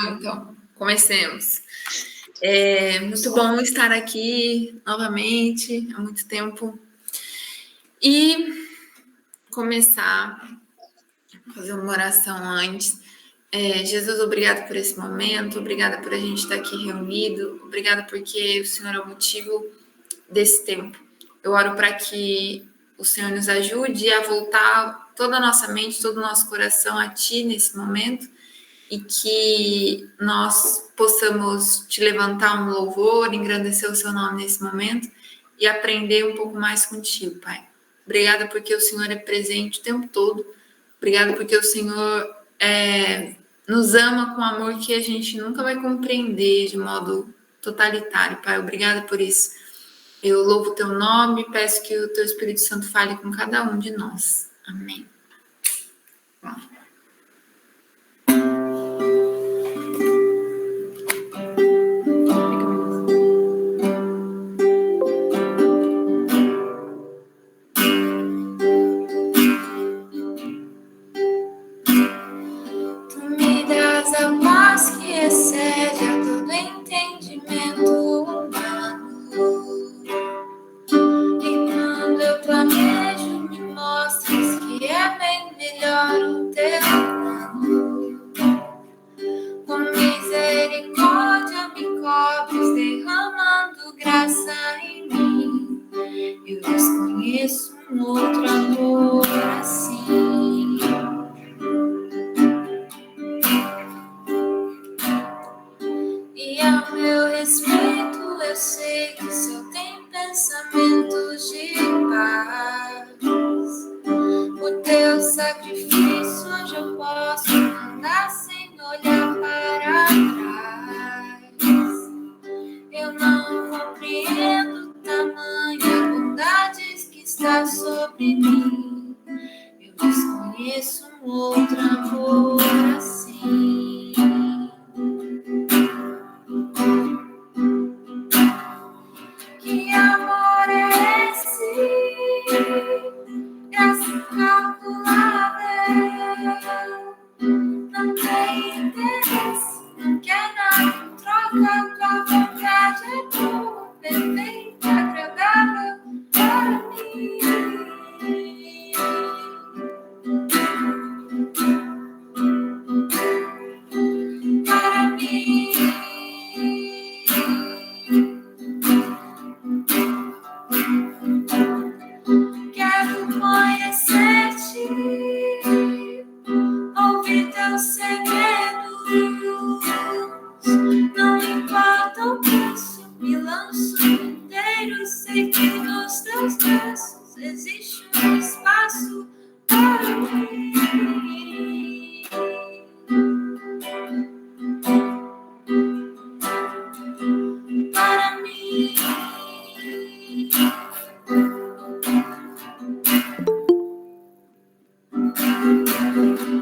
Então, comecemos. É muito bom estar aqui novamente, há muito tempo. E começar a fazer uma oração antes. Jesus, obrigado por esse momento, obrigada por a gente estar aqui reunido, obrigada porque o Senhor é o motivo desse tempo. Eu oro para que o Senhor nos ajude a voltar toda a nossa mente, todo o nosso coração a Ti nesse momento, e que nós possamos te levantar um louvor, engrandecer o seu nome nesse momento e aprender um pouco mais contigo, Pai. Obrigada porque o Senhor é presente o tempo todo. Obrigada porque o Senhor nos ama com amor que a gente nunca vai compreender de modo totalitário, Pai. Obrigada por isso. Eu louvo o teu nome e peço que o teu Espírito Santo fale com cada um de nós. Amém. Bom. Excede a todo entendimento humano. E quando eu planejo, me mostras que é bem melhor o teu plano. Com misericórdia me cobres, derramando graça em mim. Eu desconheço um outro amor assim. E a meu respeito eu sei que só tem pensamentos de paz. O teu sacrifício onde eu posso andar sem olhar para trás. Eu não compreendo tamanha bondade que está sobre mim. Eu desconheço um outro amor assim. Que amor é esse? Graça incalculável. Não tem interesse, não quer nada em troca. Tua vontade é boa, perfeita, agradável para mim. Para mim. Quero conhecer-te, ouvir teus segredos. Não importa o preço, me lanço inteiro. Sei que nos teus braços existe um espaço para mim. Para mim.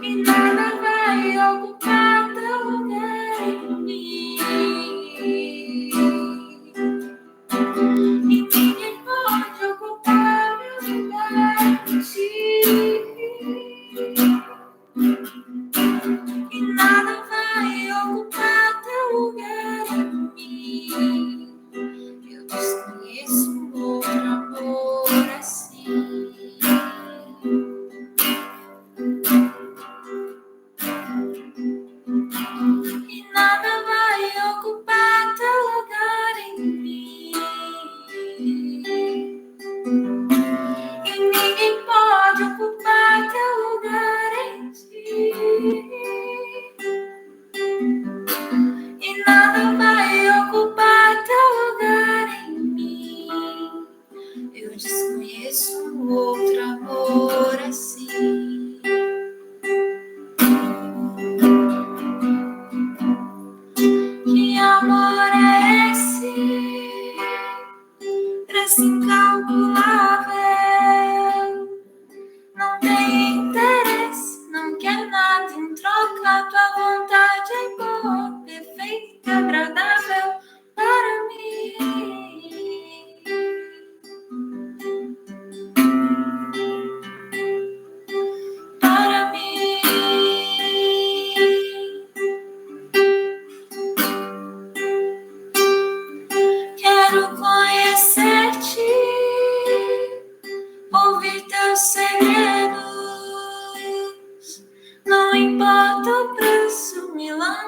E nada vai ocupar teu lugar em mim. E ninguém pode ocupar meu lugar em ti. E nada vai ocupar teu lugar em mim. Eu desconheço um outro amor assim. E nada vai ocupar teu lugar em mim. E ninguém pode ocupar teu lugar em ti.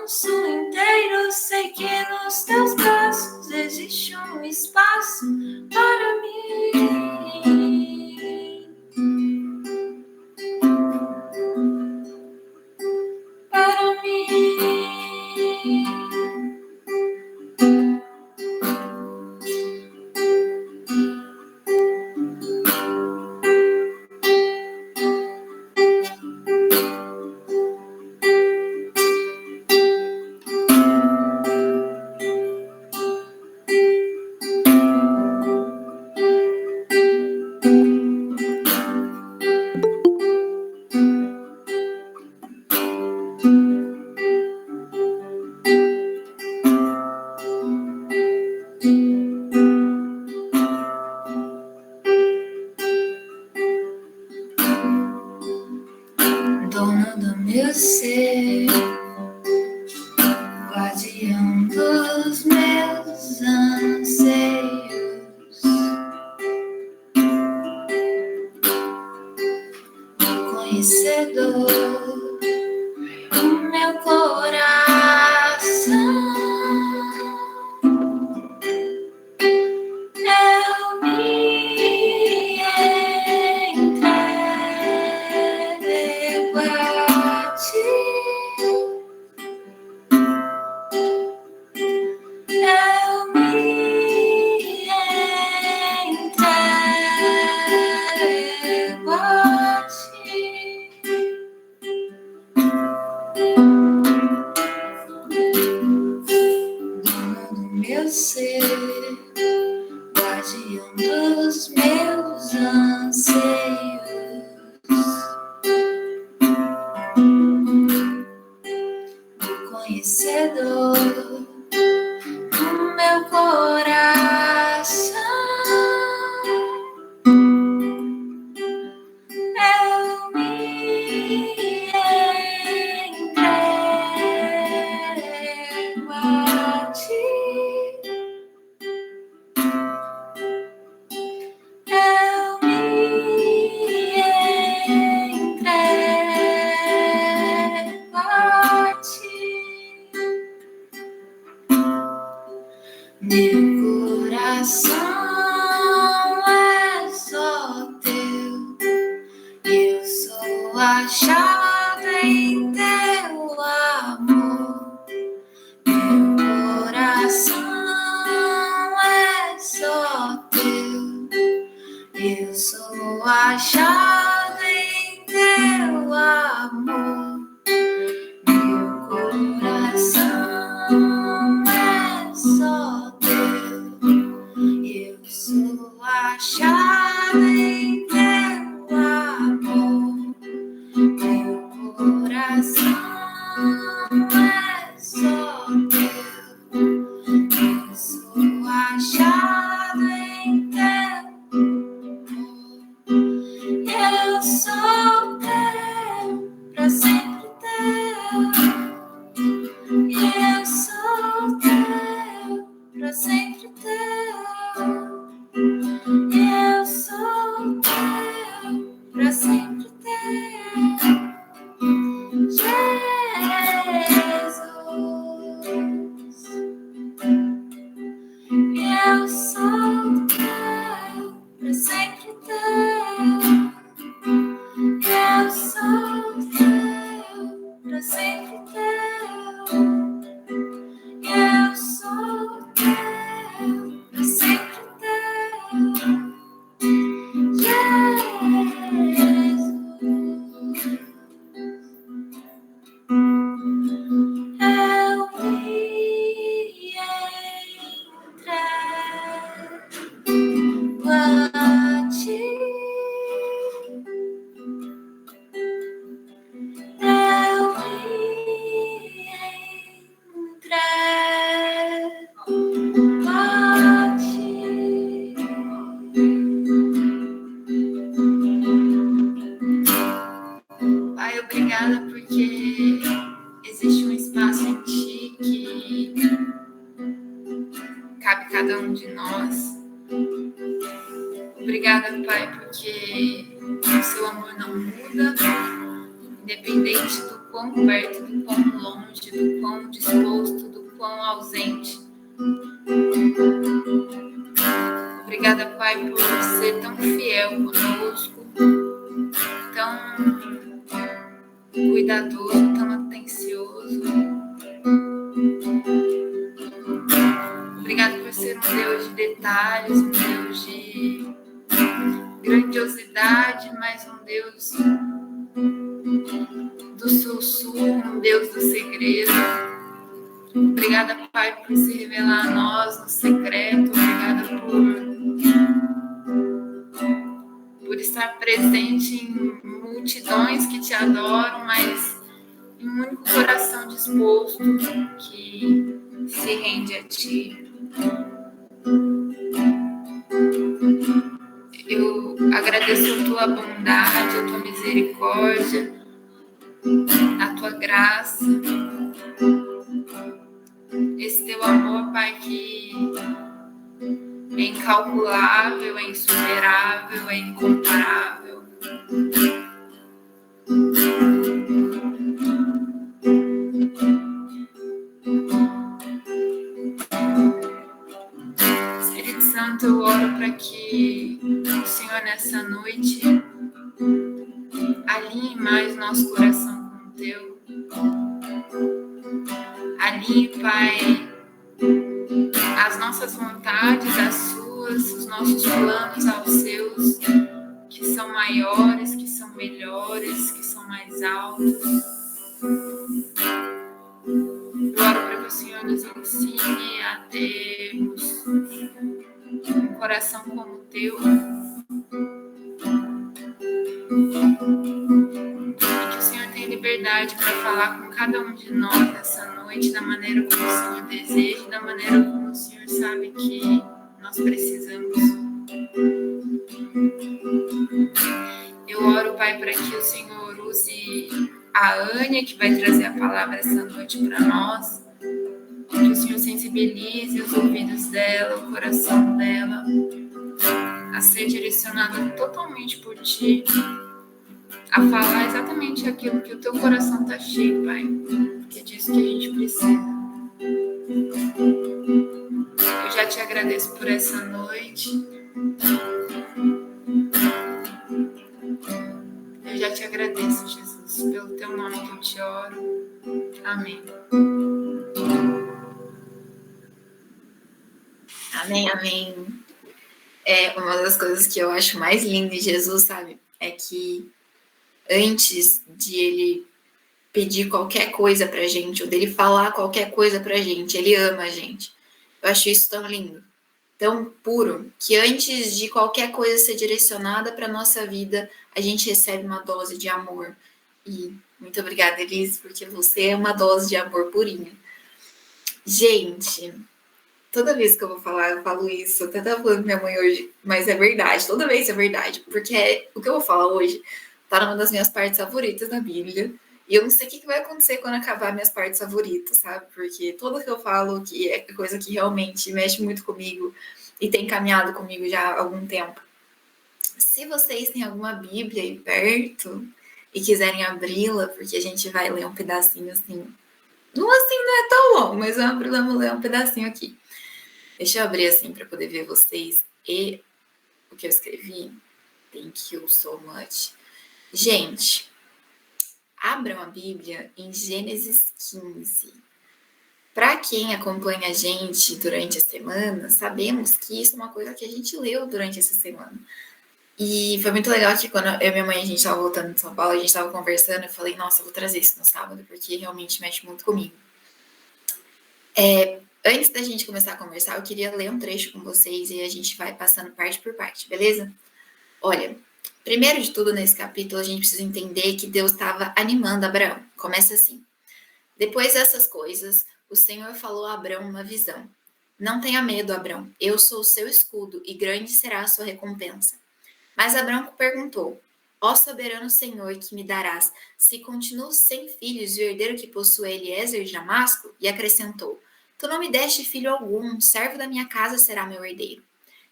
lanço inteiro. Sei que nos teus braços existe um espaço para mim. Para mim. Dono do meu ser, guardião dos meus anseios, conhecedor do meu coração. Eu me entrego a ti. Eu me entrego a ti. Dono do meu ser, guardião dos meus anseios, conhecedor do meu coração. Eu me entrego a ti. Eu me entrego a ti. Meu coração é só teu. Eu sou achada em teu amor. Meu coração é só teu. Eu sou achada em teu amor. Meu coração é só teu. Eu sou achada em teu amor. Meu coração é só teu. Eu sou achada em teu amor. Eu sou teu, pra sempre teu. Eu sou teu, pra sempre teu. Eu sou teu, pra sempre teu. Jesus, eu sou teu, pra sempre teu. Eu sou teu, pra sempre teu. Eu sou teu, pra sempre teu. Jesus, eu me entrego a ti. Eu me entrego a ti. Pai, obrigada porque existe um espaço em ti que cabe cada um de nós. Obrigada, Pai, porque o seu amor não muda, independente do quão perto, do quão longe, do quão disposto, do quão ausente. Obrigada, Pai, por ser tão fiel conosco, tão cuidadoso, tão atencioso. Obrigada por ser um Deus de detalhes, um Deus de grandiosidade, mas um Deus do sussurro, um Deus do segredo. Obrigada, Pai, por se revelar a nós no secreto. Obrigada por estar presente em multidões que te adoram, mas em um único coração disposto que se rende a ti. Eu agradeço a tua bondade, a tua misericórdia, a tua graça, esse teu amor, Pai, que é incalculável, é insuperável, é incomparável. Espírito Santo, eu oro para que o Senhor nessa noite alinhe mais nosso coração com o teu. Alinhe, Pai, as nossas vontades, as suas, os nossos planos aos seus, que são maiores, que são melhores, que são mais altos. Eu oro para que o Senhor nos ensine a termos um coração como o teu. E que o Senhor tenha liberdade para falar com cada um de nós nessa noite, da maneira como o Senhor deseja, da maneira como o Senhor sabe que nós precisamos. Eu oro, Pai, para que o Senhor use a Ania, que vai trazer a palavra essa noite para nós. Que o Senhor sensibilize os ouvidos dela, o coração dela, a ser direcionada totalmente por Ti, a falar exatamente aquilo que o Teu coração está cheio, Pai, porque é disso que a gente precisa. Eu já Te agradeço por essa noite. Eu já Te agradeço, Jesus, pelo Teu nome que eu Te oro. Amém. Amém, amém. Uma das coisas que eu acho mais linda em Jesus, sabe? É que antes de Ele pedir qualquer coisa pra gente, ou dele falar qualquer coisa pra gente, Ele ama a gente. Eu acho isso tão lindo, tão puro, que antes de qualquer coisa ser direcionada pra nossa vida, a gente recebe uma dose de amor. E muito obrigada, Elise, porque você é uma dose de amor purinha. Gente, toda vez que eu vou falar, eu falo isso. Eu até tava falando com minha mãe hoje, mas é verdade. Toda vez é verdade. Porque o que eu vou falar hoje tá numa das minhas partes favoritas da Bíblia. E eu não sei o que vai acontecer quando acabar minhas partes favoritas, sabe? Porque tudo que eu falo que é coisa que realmente mexe muito comigo e tem caminhado comigo já há algum tempo. Se vocês têm alguma Bíblia aí perto e quiserem abri-la, porque a gente vai ler um pedacinho assim. Não é tão longo, mas vamos ler um pedacinho aqui. Deixa eu abrir assim para poder ver vocês e o que eu escrevi. Thank you so much. Gente, abram a Bíblia em Gênesis 15. Para quem acompanha a gente durante a semana, sabemos que isso é uma coisa que a gente leu durante essa semana. E foi muito legal que quando eu e minha mãe, a gente estava voltando de São Paulo, a gente estava conversando, eu falei, nossa, eu vou trazer isso no sábado, porque realmente mexe muito comigo. Antes da gente começar a conversar, eu queria ler um trecho com vocês e a gente vai passando parte por parte, beleza? Olha, primeiro de tudo, nesse capítulo, a gente precisa entender que Deus estava animando Abraão. Começa assim. Depois dessas coisas, o Senhor falou a Abraão uma visão. Não tenha medo, Abraão. Eu sou o seu escudo e grande será a sua recompensa. Mas Abraão perguntou, ó soberano Senhor, que me darás, se continuo sem filhos e o herdeiro que possui Eliezer de Damasco? E acrescentou, tu não me deste filho algum, servo da minha casa será meu herdeiro.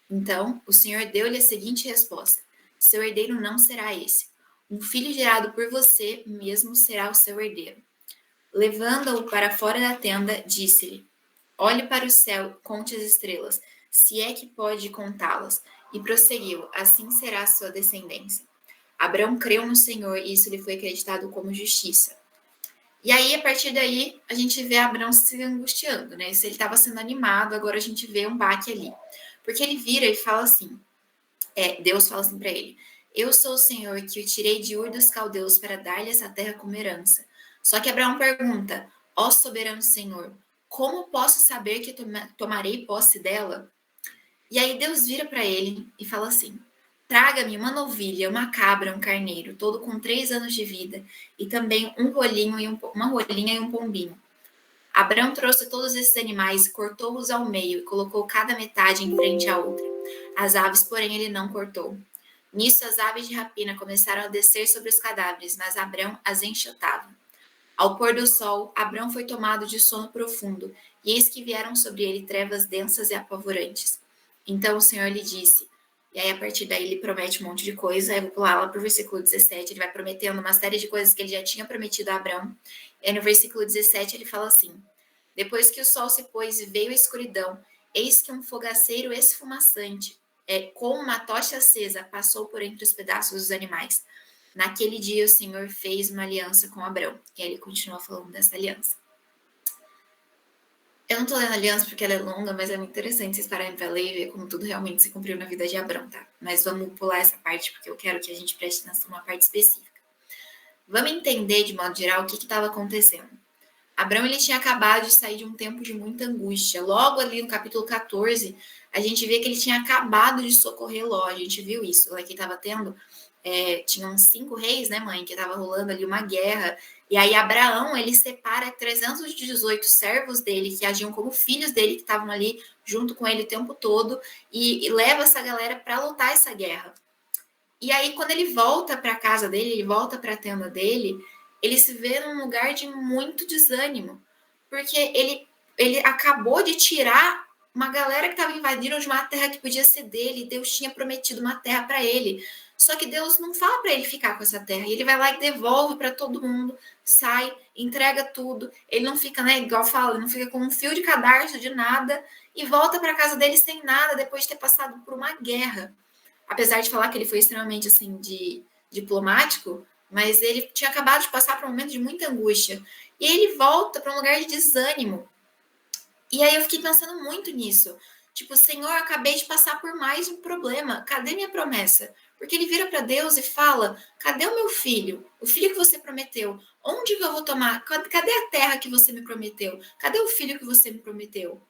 Então, o Senhor deu-lhe a seguinte resposta, seu herdeiro não será esse. Um filho gerado por você mesmo será o seu herdeiro. Levando-o para fora da tenda, disse-lhe: Olhe para o céu, conte as estrelas, se é que pode contá-las. E prosseguiu: Assim será a sua descendência. Abraão creu no Senhor e isso lhe foi acreditado como justiça. E aí, a partir daí, a gente vê Abraão se angustiando, né? Se ele estava sendo animado, agora a gente vê um baque ali. Porque ele vira e fala assim, Deus fala assim para ele, eu sou o Senhor que o tirei de Ur dos Caldeus para dar-lhe essa terra como herança. Só que Abraão pergunta, ó soberano Senhor, como posso saber que tomarei posse dela? E aí Deus vira para ele e fala assim, traga-me uma novilha, uma cabra, um carneiro, todo com 3 anos de vida, e também um rolinho e uma rolinha e um pombinho. Abraão trouxe todos esses animais, cortou-os ao meio e colocou cada metade em frente à outra. As aves, porém, ele não cortou. Nisso, as aves de rapina começaram a descer sobre os cadáveres, mas Abraão as enxotava. Ao pôr do sol, Abraão foi tomado de sono profundo, e eis que vieram sobre ele trevas densas e apavorantes. Então o Senhor lhe disse, e aí a partir daí ele promete um monte de coisa, eu vou pular lá para o versículo 17, ele vai prometendo uma série de coisas que ele já tinha prometido a Abraão, e no versículo 17 ele fala assim, depois que o sol se pôs e veio a escuridão, eis que um fogaceiro esfumaçante, com uma tocha acesa, passou por entre os pedaços dos animais. Naquele dia o Senhor fez uma aliança com Abraão. E aí ele continua falando dessa aliança. Eu não tô lendo a aliança porque ela é longa, mas é muito interessante vocês pararem pra ler e ver como tudo realmente se cumpriu na vida de Abraão, tá? Mas vamos pular essa parte porque eu quero que a gente preste atenção numa parte específica. Vamos entender, de modo geral, o que estava acontecendo. Abraão ele tinha acabado de sair de um tempo de muita angústia. Logo ali no capítulo 14, a gente vê que ele tinha acabado de socorrer Ló. A gente viu isso, lá que estava tendo... tinham 5 reis, né, mãe, que estava rolando ali uma guerra, e aí Abraão, ele separa 318 servos dele, que agiam como filhos dele, que estavam ali junto com ele o tempo todo, e leva essa galera para lutar essa guerra. E aí, quando ele volta para a casa dele, ele volta para a tenda dele, ele se vê num lugar de muito desânimo, porque ele acabou de tirar uma galera que estava invadindo de uma terra que podia ser dele, Deus tinha prometido uma terra para ele. Só que Deus não fala para ele ficar com essa terra. Ele vai lá e devolve para todo mundo, sai, entrega tudo. Ele não fica, né, igual fala, ele não fica com um fio de cadarço de nada e volta para casa dele sem nada depois de ter passado por uma guerra. Apesar de falar que ele foi extremamente assim diplomático, mas ele tinha acabado de passar por um momento de muita angústia. E ele volta para um lugar de desânimo. E aí eu fiquei pensando muito nisso. Tipo, Senhor, eu acabei de passar por mais um problema. Cadê minha promessa? Porque ele vira para Deus e fala, cadê o meu filho? O filho que você prometeu? Onde que eu vou tomar? Cadê a terra que você me prometeu? Cadê o filho que você me prometeu?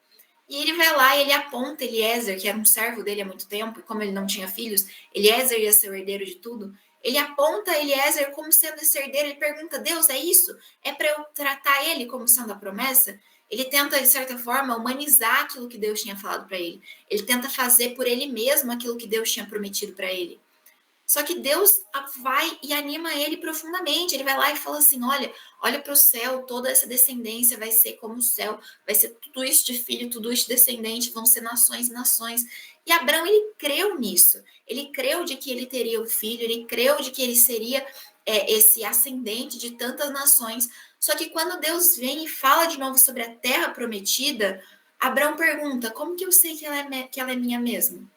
E ele vai lá e ele aponta Eliezer, que era um servo dele há muito tempo, e como ele não tinha filhos, Eliezer ia ser o herdeiro de tudo. Ele aponta Eliezer como sendo esse herdeiro, ele pergunta, Deus, é isso? É para eu tratar ele como sendo a promessa? Ele tenta, de certa forma, humanizar aquilo que Deus tinha falado para ele. Ele tenta fazer por ele mesmo aquilo que Deus tinha prometido para ele. Só que Deus vai e anima ele profundamente. Ele vai lá e fala assim, olha para o céu, toda essa descendência vai ser como o céu, vai ser tudo isso de filho, tudo isso de descendente, vão ser nações e nações. E Abraão, ele creu nisso. Ele creu de que ele teria o filho, ele creu de que ele seria esse ascendente de tantas nações. Só que quando Deus vem e fala de novo sobre a terra prometida, Abraão pergunta, como que eu sei que ela é minha mesmo?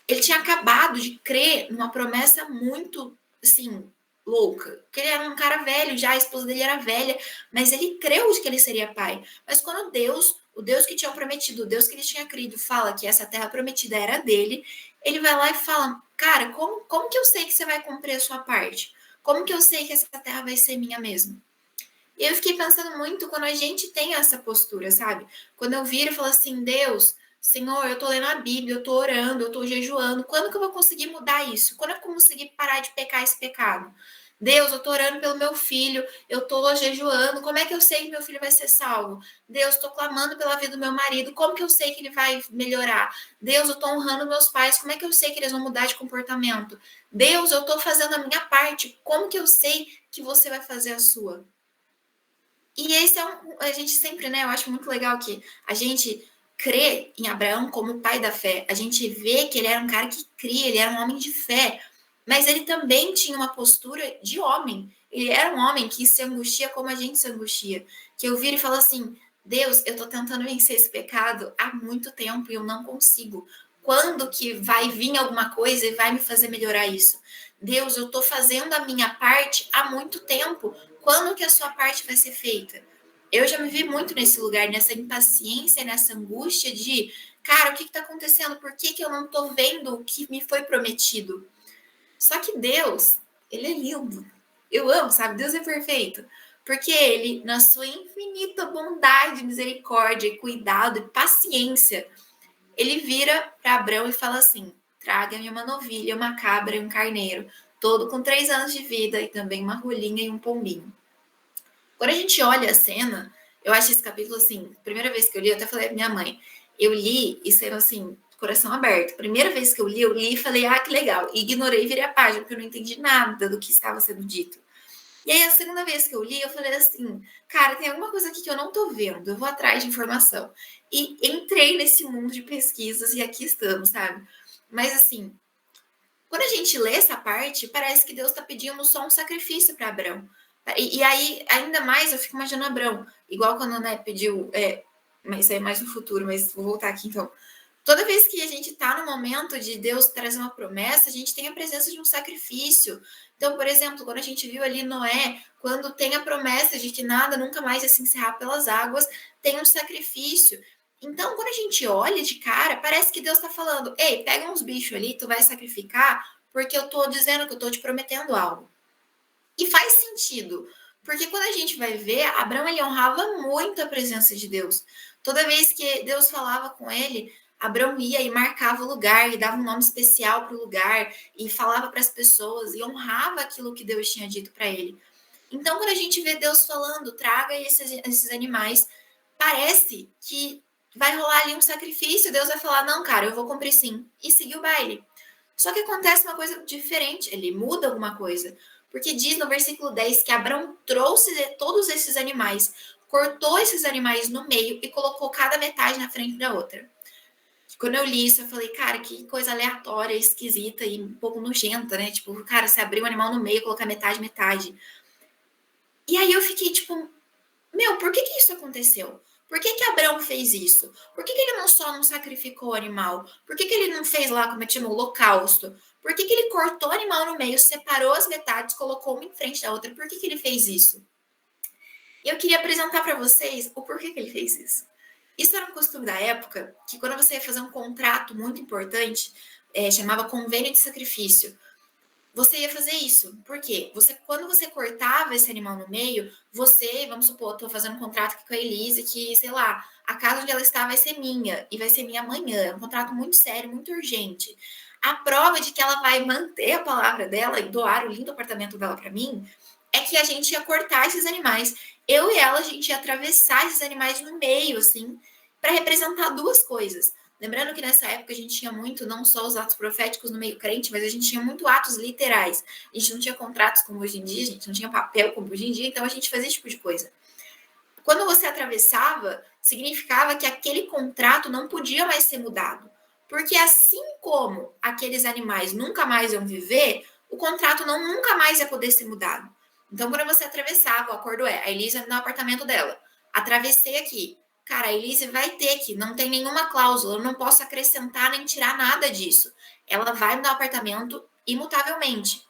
Ele tinha acabado de crer numa promessa muito, assim, louca. Porque ele era um cara velho já, a esposa dele era velha, mas ele creu de que ele seria pai. Mas quando Deus, o Deus que tinha prometido, o Deus que ele tinha crido, fala que essa terra prometida era dele, ele vai lá e fala, cara, como que eu sei que você vai cumprir a sua parte? Como que eu sei que essa terra vai ser minha mesmo? E eu fiquei pensando muito quando a gente tem essa postura, sabe? Quando eu viro e falo assim, Deus, Senhor, eu tô lendo a Bíblia, eu tô orando, eu tô jejuando. Quando que eu vou conseguir mudar isso? Quando eu vou conseguir parar de pecar esse pecado? Deus, eu tô orando pelo meu filho, eu tô jejuando. Como é que eu sei que meu filho vai ser salvo? Deus, tô clamando pela vida do meu marido. Como que eu sei que ele vai melhorar? Deus, eu tô honrando meus pais. Como é que eu sei que eles vão mudar de comportamento? Deus, eu tô fazendo a minha parte. Como que eu sei que você vai fazer a sua? E esse a gente sempre, né? Eu acho muito legal que a gente crê em Abraão como o pai da fé. A gente vê que ele era um cara que cria, ele era um homem de fé. mas ele também tinha uma postura de homem. Ele era um homem que se angustia como a gente se angustia. Que eu viro e falo assim, Deus, eu tô tentando vencer esse pecado há muito tempo e eu não consigo. Quando que vai vir alguma coisa e vai me fazer melhorar isso? Deus, eu tô fazendo a minha parte há muito tempo. Quando que a sua parte vai ser feita? Eu já me vi muito nesse lugar, nessa impaciência, nessa angústia de, cara, o que está acontecendo? Por que eu não estou vendo o que me foi prometido? Só que Deus, ele é lindo. Eu amo, sabe? Deus é perfeito. Porque ele, na sua infinita bondade, misericórdia, cuidado e paciência, ele vira para Abrão e fala assim: traga-me uma novilha, uma cabra e um carneiro, todo com 3 anos de vida, e também uma rolinha e um pombinho. Quando a gente olha a cena, eu acho esse capítulo assim, primeira vez que eu li, eu até falei pra minha mãe, eu li e sendo assim, coração aberto. Primeira vez que eu li e falei, que legal. E ignorei e virei a página, porque eu não entendi nada do que estava sendo dito. E aí, a segunda vez que eu li, eu falei assim, cara, tem alguma coisa aqui que eu não tô vendo, eu vou atrás de informação. E entrei nesse mundo de pesquisas e aqui estamos, sabe? Mas assim, quando a gente lê essa parte, parece que Deus está pedindo só um sacrifício para Abraão. E aí, ainda mais, eu fico imaginando Abraão, igual quando pediu, mas isso aí é mais no futuro, mas vou voltar aqui então. Toda vez que a gente está no momento de Deus trazer uma promessa, a gente tem a presença de um sacrifício. Então, por exemplo, quando a gente viu ali Noé, quando tem a promessa de que nada nunca mais ia se encerrar pelas águas, tem um sacrifício. Então, quando a gente olha de cara, parece que Deus está falando, ei, pega uns bichos ali, tu vai sacrificar, porque eu estou dizendo que eu estou te prometendo algo. E faz sentido, porque quando a gente vai ver, Abraão ele honrava muito a presença de Deus. Toda vez que Deus falava com ele, Abraão ia e marcava o lugar, e dava um nome especial para o lugar, e falava para as pessoas, e honrava aquilo que Deus tinha dito para ele. Então, quando a gente vê Deus falando, traga esses animais, parece que vai rolar ali um sacrifício, Deus vai falar, não, cara, eu vou cumprir sim, e seguir o baile. Só que acontece uma coisa diferente, ele muda alguma coisa, porque diz no versículo 10 que Abraão trouxe todos esses animais, cortou esses animais no meio e colocou cada metade na frente da outra. Quando eu li isso, eu falei, cara, que coisa aleatória, esquisita e um pouco nojenta, né? Tipo, cara, você abrir um animal no meio e colocar metade, metade. E aí eu fiquei, tipo, meu, por que isso aconteceu? Por que Abraão fez isso? Por que ele não sacrificou o animal? Por que ele não fez lá, como é que chama, o holocausto? Por que ele cortou o animal no meio, separou as metades, colocou uma em frente da outra? Por que ele fez isso? E eu queria apresentar para vocês o porquê que ele fez isso. Isso era um costume da época, que quando você ia fazer um contrato muito importante, chamava convênio de sacrifício, você ia fazer isso. Por quê? Quando você cortava esse animal no meio, vamos supor, estou fazendo um contrato aqui com a Elise, que, sei lá, a casa onde ela está vai ser minha, e vai ser minha amanhã. É um contrato muito sério, muito urgente. A prova de que ela vai manter a palavra dela e doar o lindo apartamento dela para mim, é que a gente ia cortar esses animais. Eu e ela, a gente ia atravessar esses animais no meio, assim, para representar duas coisas. Lembrando que nessa época a gente tinha muito, não só os atos proféticos no meio crente, mas a gente tinha muito atos literais. A gente não tinha contratos como hoje em dia, a gente não tinha papel como hoje em dia, então a gente fazia esse tipo de coisa. Quando você atravessava, significava que aquele contrato não podia mais ser mudado. Porque assim como aqueles animais nunca mais iam viver, o contrato nunca mais ia poder ser mudado. Então, quando você atravessava, o acordo a Elisa no apartamento dela. Atravessei aqui. Cara, a Elise vai ter que, não tem nenhuma cláusula, eu não posso acrescentar nem tirar nada disso. Ela vai me dar o apartamento imutavelmente.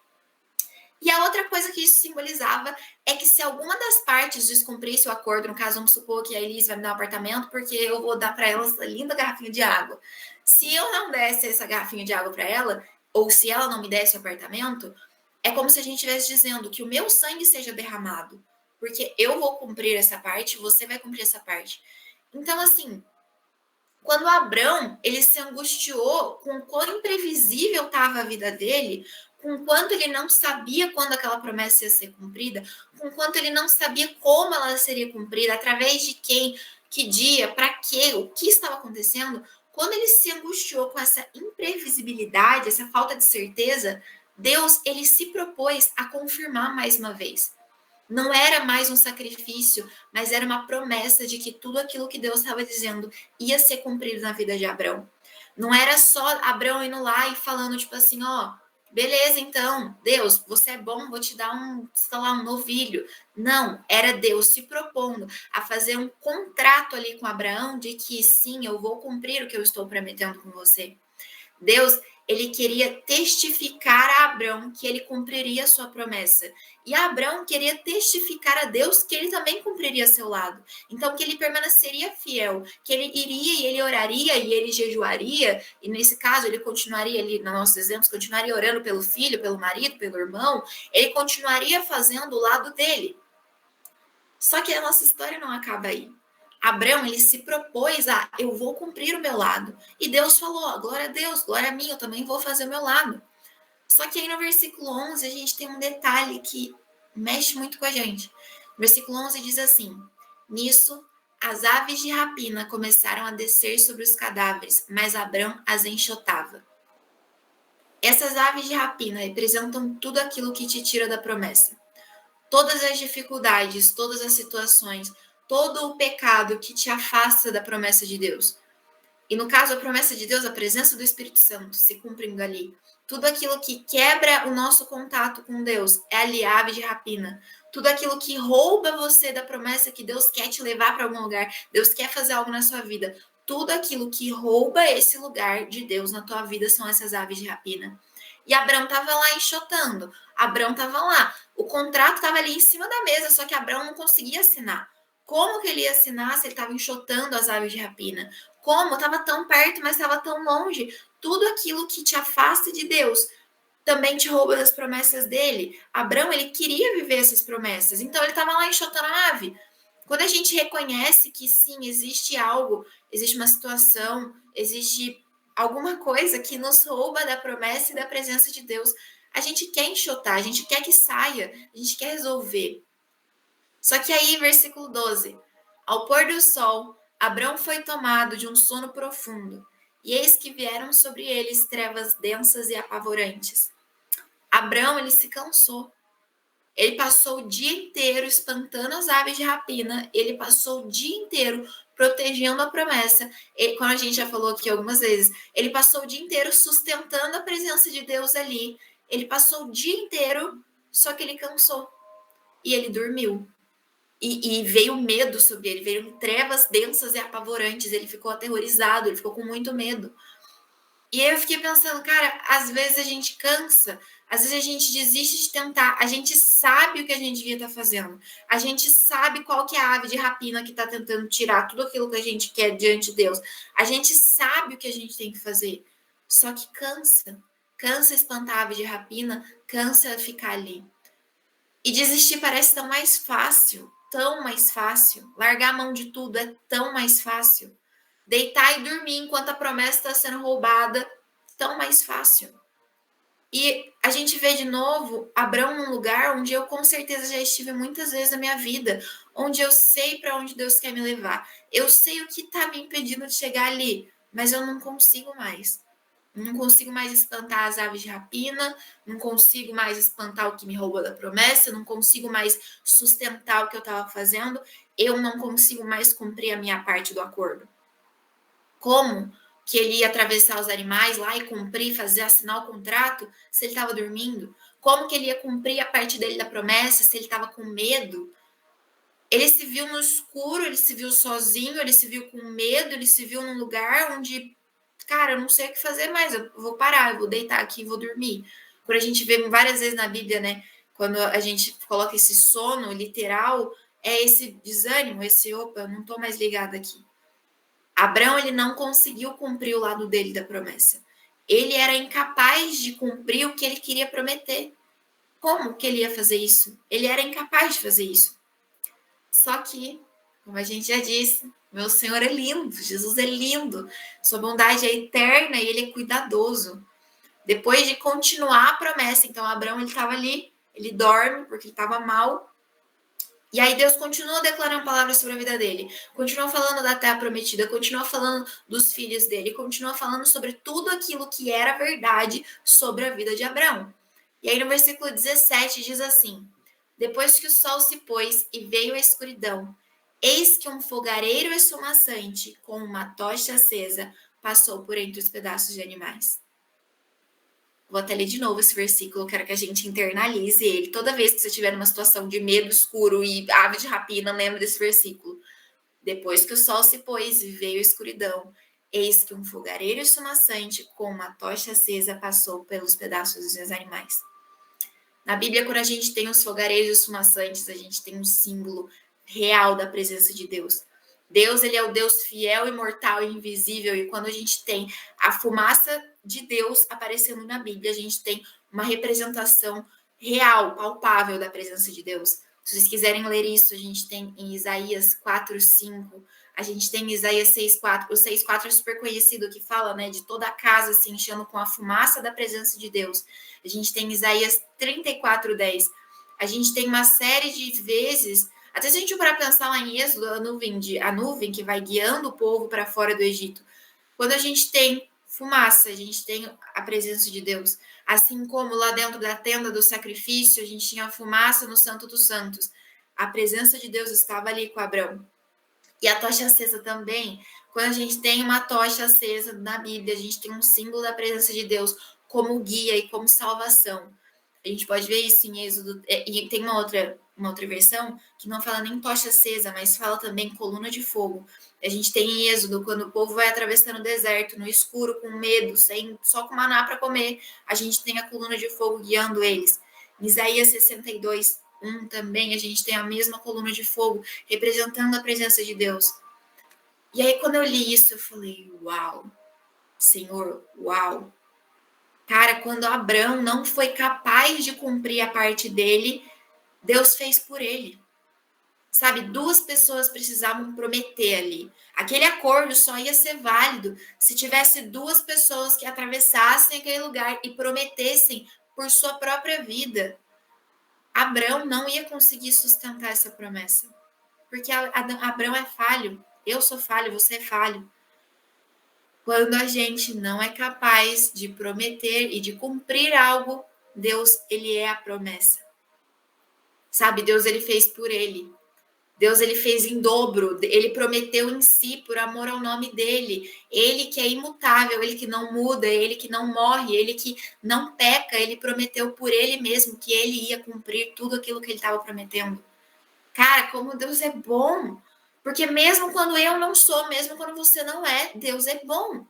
E a outra coisa que isso simbolizava é que se alguma das partes descumprisse o acordo, no caso, vamos supor que a Elise vai me dar um apartamento porque eu vou dar para ela essa linda garrafinha de água. Se eu não desse essa garrafinha de água para ela, ou se ela não me desse o apartamento, é como se a gente estivesse dizendo que o meu sangue seja derramado, porque eu vou cumprir essa parte, você vai cumprir essa parte. Então, assim, quando Abrão, ele se angustiou com o quão imprevisível estava a vida dele, com quanto ele não sabia quando aquela promessa ia ser cumprida, com quanto ele não sabia como ela seria cumprida, através de quem, que dia, para quê, o que estava acontecendo, quando ele se angustiou com essa imprevisibilidade, essa falta de certeza, Deus, ele se propôs a confirmar mais uma vez. Não era mais um sacrifício, mas era uma promessa de que tudo aquilo que Deus estava dizendo ia ser cumprido na vida de Abrão. Não era só Abrão indo lá e falando, tipo assim, ó, Beleza, então, Deus, você é bom, vou te dar sei lá, um novilho. Não, era Deus se propondo a fazer um contrato ali com Abraão de que sim, eu vou cumprir o que eu estou prometendo com você. Deus, ele queria testificar a Abrão que ele cumpriria a sua promessa. E Abrão queria testificar a Deus que ele também cumpriria seu lado. Então, que ele permaneceria fiel, que ele iria e ele oraria e ele jejuaria, e nesse caso ele continuaria ali, nos nossos exemplos, continuaria orando pelo filho, pelo marido, pelo irmão, ele continuaria fazendo o lado dele. Só que a nossa história não acaba aí. Abraão, ele se propôs a, eu vou cumprir o meu lado. E Deus falou, glória a Deus, glória a mim, eu também vou fazer o meu lado. Só que aí no versículo 11, a gente tem um detalhe que mexe muito com a gente. O versículo 11 diz assim, nisso, as aves de rapina começaram a descer sobre os cadáveres, mas Abraão as enxotava. Essas aves de rapina representam tudo aquilo que te tira da promessa. Todas as dificuldades, todas as situações, todo o pecado que te afasta da promessa de Deus. E no caso, a promessa de Deus, a presença do Espírito Santo se cumprindo ali. Tudo aquilo que quebra o nosso contato com Deus é ali a ave de rapina. Tudo aquilo que rouba você da promessa que Deus quer te levar para algum lugar, Deus quer fazer algo na sua vida. Tudo aquilo que rouba esse lugar de Deus na tua vida são essas aves de rapina. E Abraão estava lá enxotando. Abraão estava lá. O contrato estava ali em cima da mesa, só que Abraão não conseguia assinar. Como que ele ia assinar se ele estava enxotando as aves de rapina? Como? Estava tão perto, mas estava tão longe. Tudo aquilo que te afasta de Deus também te rouba das promessas dele. Abraão, ele queria viver essas promessas. Então, ele estava lá enxotando a ave. Quando a gente reconhece que sim, existe algo, existe uma situação, existe alguma coisa que nos rouba da promessa e da presença de Deus, a gente quer enxotar, a gente quer que saia, a gente quer resolver. Só que aí, versículo 12, ao pôr do sol, Abrão foi tomado de um sono profundo, e eis que vieram sobre eles trevas densas e apavorantes. Abrão, ele se cansou. Ele passou o dia inteiro espantando as aves de rapina, ele passou o dia inteiro protegendo a promessa. Ele, como a gente já falou aqui algumas vezes, ele passou o dia inteiro sustentando a presença de Deus ali. Ele passou o dia inteiro, só que ele cansou. E ele dormiu. E veio medo sobre ele, veio trevas densas e apavorantes, ele ficou aterrorizado, ele ficou com muito medo. E aí eu fiquei pensando, cara, às vezes a gente cansa, às vezes a gente desiste de tentar, a gente sabe o que a gente devia estar fazendo, a gente sabe qual que é a ave de rapina que está tentando tirar tudo aquilo que a gente quer diante de Deus, a gente sabe o que a gente tem que fazer, só que cansa espantar a ave de rapina, cansa ficar ali. E desistir parece tão mais fácil, tão mais fácil. Largar a mão de tudo é tão mais fácil. Deitar e dormir enquanto a promessa está sendo roubada, tão mais fácil. E a gente vê de novo Abraão num lugar onde eu com certeza já estive muitas vezes na minha vida, onde eu sei para onde Deus quer me levar. Eu sei o que está me impedindo de chegar ali, mas eu não consigo mais. Não consigo mais espantar as aves de rapina, não consigo mais espantar o que me roubou da promessa, não consigo mais sustentar o que eu estava fazendo, eu não consigo mais cumprir a minha parte do acordo. Como que ele ia atravessar os animais lá e cumprir, fazer, assinar o contrato se ele estava dormindo? Como que ele ia cumprir a parte dele da promessa se ele estava com medo? Ele se viu no escuro, ele se viu sozinho, ele se viu com medo, ele se viu num lugar onde, cara, eu não sei o que fazer mais, eu vou parar, eu vou deitar aqui e vou dormir. Quando a gente vê várias vezes na Bíblia, né, quando a gente coloca esse sono literal, é esse desânimo, esse, opa, eu não tô mais ligado aqui. Abraão, ele não conseguiu cumprir o lado dele da promessa. Ele era incapaz de cumprir o que ele queria prometer. Como que ele ia fazer isso? Ele era incapaz de fazer isso. Só que, como a gente já disse, meu Senhor é lindo, Jesus é lindo, sua bondade é eterna e ele é cuidadoso. Depois de continuar a promessa, então Abraão ele estava ali, ele dorme porque ele estava mal. E aí Deus continua declarando palavras sobre a vida dele, continua falando da terra prometida, continua falando dos filhos dele, continua falando sobre tudo aquilo que era verdade sobre a vida de Abraão. E aí no versículo 17 diz assim: depois que o sol se pôs e veio a escuridão, eis que um fogareiro esfumaçante, com uma tocha acesa, passou por entre os pedaços de animais. Vou até ler de novo esse versículo, eu quero que a gente internalize ele. Toda vez que você estiver numa situação de medo escuro e ave de rapina, lembra desse versículo. Depois que o sol se pôs e veio a escuridão, eis que um fogareiro esfumaçante com uma tocha acesa passou pelos pedaços dos animais. Na Bíblia, quando a gente tem os fogareiros esfumaçantes, a gente tem um símbolo real da presença de Deus. Deus, ele é o Deus fiel, imortal e invisível, e quando a gente tem a fumaça de Deus aparecendo na Bíblia, a gente tem uma representação real, palpável da presença de Deus. Se vocês quiserem ler isso, a gente tem em Isaías 4:5, a gente tem em Isaías 6:4, o 6:4 é super conhecido, que fala, né, de toda a casa se enchendo com a fumaça da presença de Deus. A gente tem Isaías 34:10. A gente tem uma série de vezes, até se a gente parar para pensar lá em Êxodo, a nuvem que vai guiando o povo para fora do Egito. Quando a gente tem fumaça, a gente tem a presença de Deus. Assim como lá dentro da tenda do sacrifício, a gente tinha a fumaça no Santo dos Santos. A presença de Deus estava ali com Abraão. E a tocha acesa também. Quando a gente tem uma tocha acesa na Bíblia, a gente tem um símbolo da presença de Deus como guia e como salvação. A gente pode ver isso em Êxodo. E tem uma outra versão que não fala nem tocha acesa, mas fala também coluna de fogo. A gente tem em Êxodo, quando o povo vai atravessando o deserto, no escuro, com medo, sem, só com maná para comer, a gente tem a coluna de fogo guiando eles. Em Isaías 62:1 também, a gente tem a mesma coluna de fogo, representando a presença de Deus. E aí, quando eu li isso, eu falei, uau, Senhor, uau. Cara, quando Abraão não foi capaz de cumprir a parte dele, Deus fez por ele. Sabe, 2 pessoas precisavam prometer ali. Aquele acordo só ia ser válido se tivesse 2 pessoas que atravessassem aquele lugar e prometessem por sua própria vida. Abraão não ia conseguir sustentar essa promessa. Porque Abraão é falho. Eu sou falho, você é falho. Quando a gente não é capaz de prometer e de cumprir algo, Deus, ele é a promessa. Sabe, Deus, ele fez por ele. Deus, ele fez em dobro, ele prometeu em si, por amor ao nome dele. Ele que é imutável, ele que não muda, ele que não morre, ele que não peca, ele prometeu por ele mesmo que ele ia cumprir tudo aquilo que ele estava prometendo. Cara, como Deus é bom! Porque mesmo quando eu não sou, mesmo quando você não é, Deus é bom.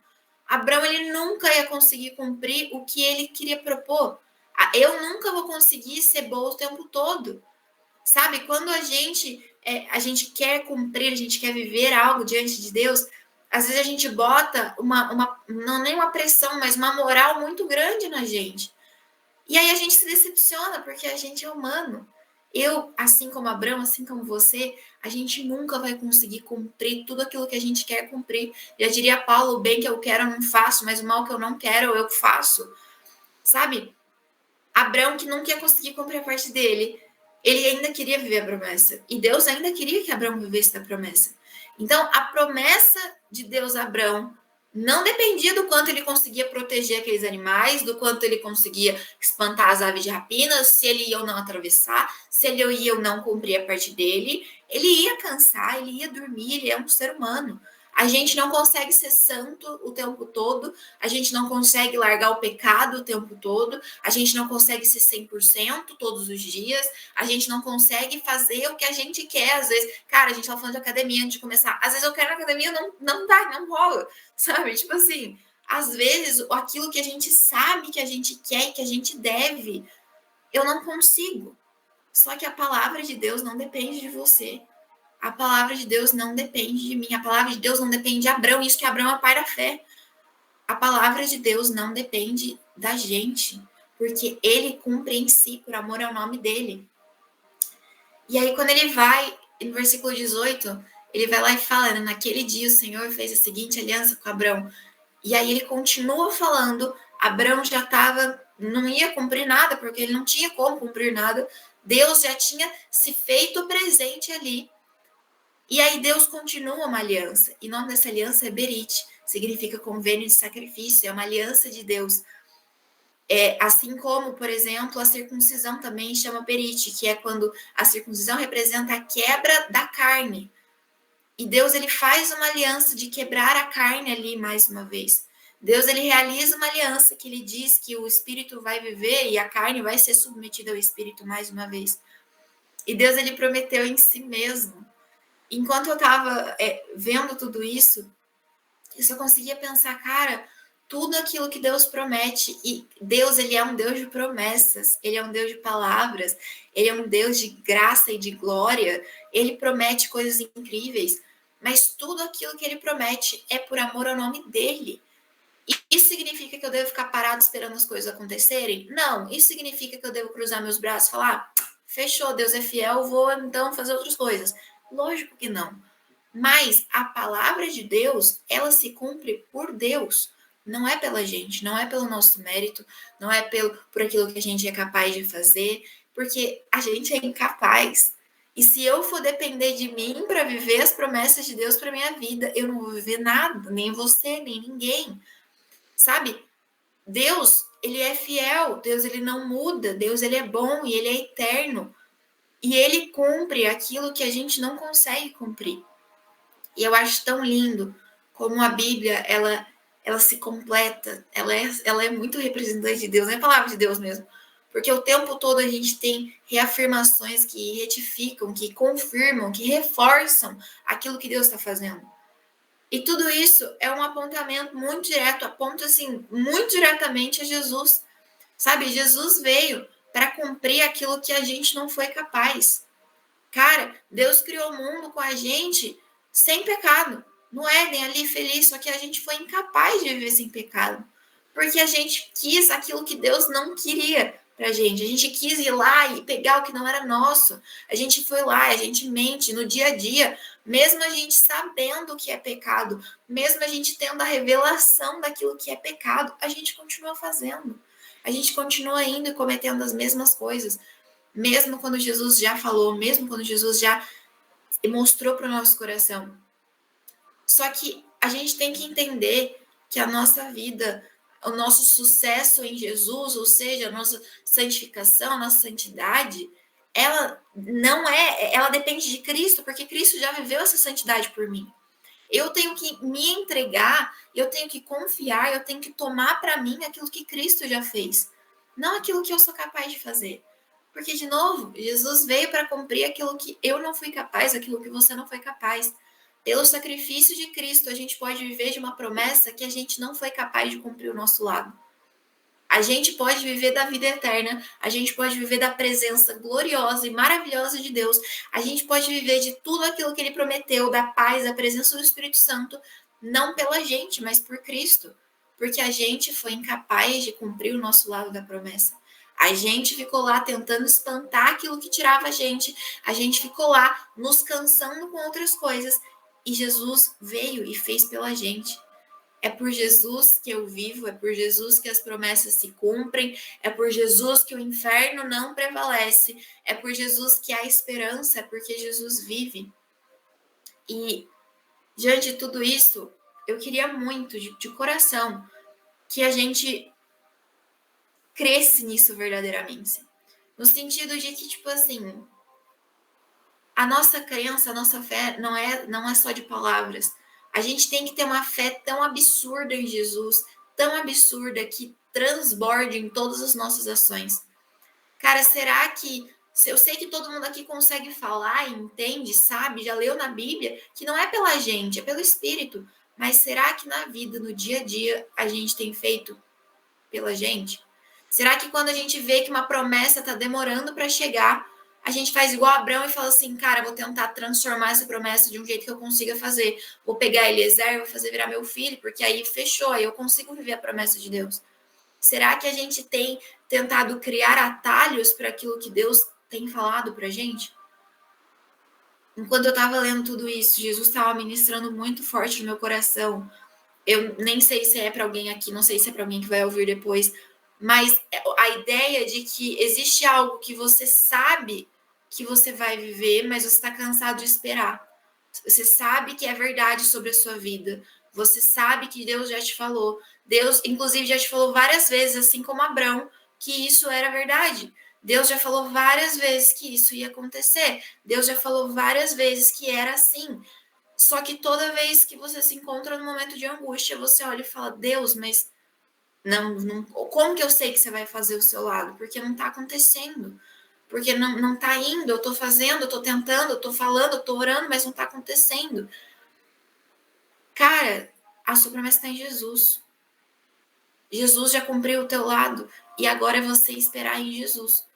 Abraão, ele nunca ia conseguir cumprir o que ele queria propor. Eu nunca vou conseguir ser boa o tempo todo. Sabe, quando a gente quer cumprir, a gente quer viver algo diante de Deus, às vezes a gente bota não nem uma pressão, mas uma moral muito grande na gente. E aí a gente se decepciona, porque a gente é humano. Eu, assim como Abraão, assim como você, a gente nunca vai conseguir cumprir tudo aquilo que a gente quer cumprir. Já diria Paulo, o bem que eu quero eu não faço, mas o mal que eu não quero eu faço. Sabe? Abraão que nunca ia conseguir cumprir a parte dele, ele ainda queria viver a promessa. E Deus ainda queria que Abraão vivesse a promessa. Então, a promessa de Deus a Abraão não dependia do quanto ele conseguia proteger aqueles animais, do quanto ele conseguia espantar as aves de rapina, se ele ia ou não atravessar, se ele ia ou não cumprir a parte dele. Ele ia cansar, ele ia dormir, ele é um ser humano. A gente não consegue ser santo o tempo todo, a gente não consegue largar o pecado o tempo todo, a gente não consegue ser 100% todos os dias, a gente não consegue fazer o que a gente quer, às vezes. Cara, a gente tava falando de academia antes de começar, às vezes eu quero na academia, não dá, não rola, sabe? Tipo assim, às vezes aquilo que a gente sabe que a gente quer e que a gente deve, eu não consigo. Só que a palavra de Deus não depende de você. A palavra de Deus não depende de mim. A palavra de Deus não depende de Abraão. Isso que Abraão é o pai da fé. A palavra de Deus não depende da gente. Porque ele cumpre em si, por amor ao nome dele. E aí, quando ele vai, no versículo 18, ele vai lá e fala, né, naquele dia o Senhor fez a seguinte aliança com Abraão. E aí ele continua falando, Abraão já estava, não ia cumprir nada, porque ele não tinha como cumprir nada. Deus já tinha se feito presente ali. E aí Deus continua uma aliança. E o nome dessa aliança é Berit. Significa convênio de sacrifício. É uma aliança de Deus. Assim como, por exemplo, a circuncisão também chama Berit, que é quando a circuncisão representa a quebra da carne. E Deus, ele faz uma aliança de quebrar a carne ali mais uma vez. Deus, ele realiza uma aliança que ele diz que o espírito vai viver e a carne vai ser submetida ao espírito mais uma vez. E Deus, ele prometeu em si mesmo. Enquanto eu estava vendo tudo isso, eu só conseguia pensar, cara, tudo aquilo que Deus promete, e Deus, ele é um Deus de promessas, ele é um Deus de palavras, ele é um Deus de graça e de glória, ele promete coisas incríveis, mas tudo aquilo que ele promete é por amor ao nome dele. E isso significa que eu devo ficar parado esperando as coisas acontecerem? Não. Isso significa que eu devo cruzar meus braços e falar, fechou, Deus é fiel, vou então fazer outras coisas. Lógico que não. Mas a palavra de Deus, ela se cumpre por Deus. Não é pela gente, não é pelo nosso mérito, não é por aquilo que a gente é capaz de fazer, porque a gente é incapaz. E se eu for depender de mim para viver as promessas de Deus para minha vida, eu não vou viver nada, nem você, nem ninguém. Sabe? Deus, ele é fiel, Deus, ele não muda, Deus, ele é bom e ele é eterno. E ele cumpre aquilo que a gente não consegue cumprir. E eu acho tão lindo como a Bíblia, ela se completa, ela é muito representante de Deus, é a palavra de Deus mesmo. Porque o tempo todo a gente tem reafirmações que retificam, que confirmam, que reforçam aquilo que Deus está fazendo. E tudo isso é um apontamento muito direto, aponta assim, muito diretamente a Jesus. Sabe, Jesus veio para cumprir aquilo que a gente não foi capaz. Cara, Deus criou o mundo com a gente sem pecado. No Éden, ali feliz, só que a gente foi incapaz de viver sem pecado. Porque a gente quis aquilo que Deus não queria pra gente. A gente quis ir lá e pegar o que não era nosso. A gente foi lá, a gente mente no dia a dia, mesmo a gente sabendo o que é pecado, mesmo a gente tendo a revelação daquilo que é pecado, a gente continua fazendo. A gente continua indo e cometendo as mesmas coisas. Mesmo quando Jesus já falou, mesmo quando Jesus já mostrou para o nosso coração. Só que a gente tem que entender que a nossa vida, o nosso sucesso em Jesus, ou seja, a nossa santificação, a nossa santidade, ela não é, ela depende de Cristo, porque Cristo já viveu essa santidade por mim. Eu tenho que me entregar, eu tenho que confiar, eu tenho que tomar para mim aquilo que Cristo já fez, não aquilo que eu sou capaz de fazer. Porque, de novo, Jesus veio para cumprir aquilo que eu não fui capaz, aquilo que você não foi capaz. Pelo sacrifício de Cristo, a gente pode viver de uma promessa que a gente não foi capaz de cumprir o nosso lado. A gente pode viver da vida eterna, a gente pode viver da presença gloriosa e maravilhosa de Deus, a gente pode viver de tudo aquilo que ele prometeu, da paz, da presença do Espírito Santo, não pela gente, mas por Cristo, porque a gente foi incapaz de cumprir o nosso lado da promessa. A gente ficou lá tentando espantar aquilo que tirava a gente ficou lá nos cansando com outras coisas, e Jesus veio e fez pela gente. É por Jesus que eu vivo, é por Jesus que as promessas se cumprem, é por Jesus que o inferno não prevalece, é por Jesus que há esperança, é porque Jesus vive. E diante de tudo isso, eu queria muito, de coração, que a gente cresce nisso verdadeiramente. No sentido de que, tipo assim, a nossa crença, a nossa fé não é só de palavras. A gente tem que ter uma fé tão absurda em Jesus, tão absurda que transborde em todas as nossas ações. Cara, será que eu sei que todo mundo aqui consegue falar, entende, sabe, já leu na Bíblia, que não é pela gente, é pelo Espírito. Mas será que na vida, no dia a dia, a gente tem feito pela gente? Será que quando a gente vê que uma promessa está demorando para chegar, a gente faz igual Abraão e fala assim, cara, vou tentar transformar essa promessa de um jeito que eu consiga fazer. Vou pegar Eliezer, vou fazer virar meu filho, porque aí fechou, aí eu consigo viver a promessa de Deus. Será que a gente tem tentado criar atalhos para aquilo que Deus tem falado para a gente? Enquanto eu estava lendo tudo isso, Jesus estava ministrando muito forte no meu coração. Eu nem sei se é para alguém aqui, não sei se é para alguém que vai ouvir depois, mas a ideia de que existe algo que você sabe que você vai viver, mas você está cansado de esperar. Você sabe que é verdade sobre a sua vida. Você sabe que Deus já te falou. Deus, inclusive, já te falou várias vezes, assim como Abraão, que isso era verdade. Deus já falou várias vezes que isso ia acontecer. Deus já falou várias vezes que era assim. Só que toda vez que você se encontra num momento de angústia, você olha e fala, Deus, mas não, como que eu sei que você vai fazer o seu lado? Porque não está acontecendo. Porque não está indo, eu estou fazendo, eu estou tentando, eu estou falando, eu estou orando, mas não está acontecendo. Cara, a sua promessa está em Jesus. Jesus já cumpriu o teu lado e agora é você esperar em Jesus.